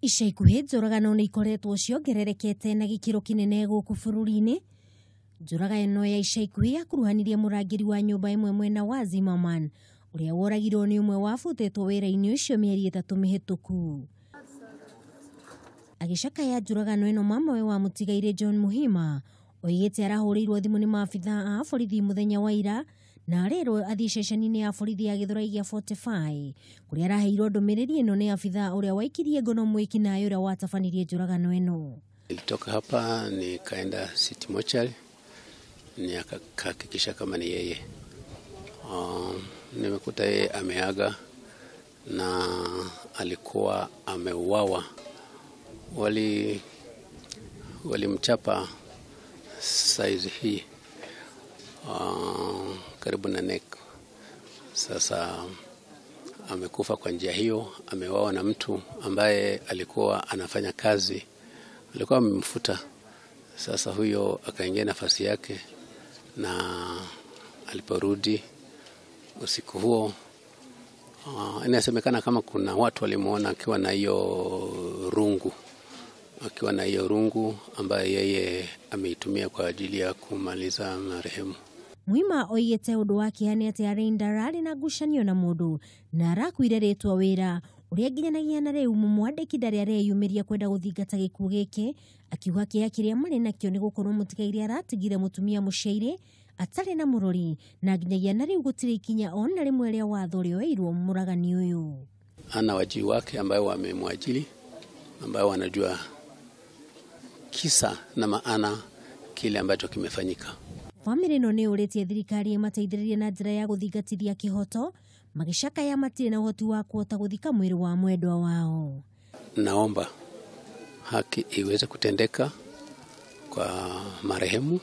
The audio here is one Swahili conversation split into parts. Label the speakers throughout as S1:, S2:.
S1: Ica ikuhĩ njũragano nĩ ikoretwo ciongererekete na gĩkĩro kĩnene gũkũ bũrũri-inĩ. Njũragano ya ica ikuhĩ yakuruhanirie mũrangĩri wa nyũmba ĩmwe mwena wa Zimmerman, ũrĩa woragirwo nĩ ũmwe wabutĩtwo wĩra-inĩ ũcio mĩeri 3 mĩhĩtũku. Agĩcakaya njũragano ĩno mamawe wa mũtigaire John Muhima, oigĩte arahũrĩirwo thimũ nĩ maabitha a borithi mũthenya wa ira na arerwo athiĩ ceceni-inĩ ya borithi ya Gĩthũrai gĩa 45 kũrĩa araheirwo ndũmĩrĩri ĩno nĩ abitha ũrĩa waikirie ngono mwĩkinaĩ ũrĩa watabanirie njũragano ĩno.
S2: Nilitoka hapa nikaenda City Mortuary nikahakikisha kama ni yeye. Nimekuta yeye ameaga na alikuwa ameuawa. Walimchapa size hii karibu na neck. Sasa amekufa kwa njia hiyo. Ameuawa na mtu ambaye alikuwa anafanya kazi, alikuwa amemfuta. Sasa huyo akaingia nafasi yake, na aliporudi usiku huo inasemekana kama kuna watu walimuona akiwa na hiyo rungu ambaye yeye ameitumia kwa ajili ya kumaliza marehemu.
S1: Muhima oigĩte ũndũ wake nĩ atĩ arĩ ndararĩ na ngucanio na mũndũ na arakuire rĩtwa wĩra ũrĩa nginyanagia na rĩu mũmwandĩki ndarĩ areyumĩria kwenda gũthingata gĩkuũ gĩkĩ, akiuga kĩeha kĩrĩa marĩ nakĩo nĩ gũkorwo mũtigaire aratigire mũtumia mũciaire atarĩ na mũrori na nginyagia na rĩu gũtirĩ ikinya ona rĩmwe rĩa watho rĩoeirwo mũragani ũyũ.
S2: Ana wajiri wake ambayo wamemwajiri, ambayo wanajua kisa na maana kile ambacho kimefanyika.
S1: Famĩlĩ ĩno nĩ ũrĩtie thirikari ĩmateithĩrĩrie na njĩra ya gũthingatithia kĩhoto, magĩcakaya matirĩ na ũhoti wa kuhota gũthika mwĩrĩ wa mwendwa wao.
S2: Naomba haki iweze kutendeka kwa marehemu.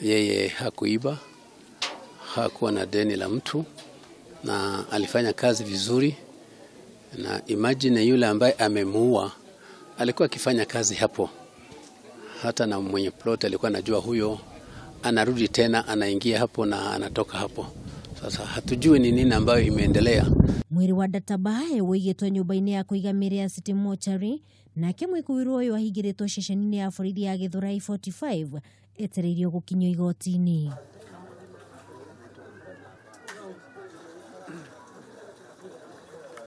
S2: Yeye hakuiba, hakuwa na deni la mtu, na alifanya kazi vizuri. Na imagine yule ambaye amemuua alikuwa akifanya kazi hapo. Hata na mwenye plot alikuwa anajua huyo anarudi tena, anaingia hapo na anatoka hapo. Sasa hatujui ni nini ambayo imeendelea.
S1: Mwĩrĩ wa Databae woigĩtwo nyũmba-inĩ ya kũiga mĩĩrĩ ya City Mortuary, nake mwĩkũĩrwo ũyũ ahingĩrĩtwo ceceni-inĩ ya borithi ya Gĩthũrai 45 etereirio gũkinyio igoti-inĩ.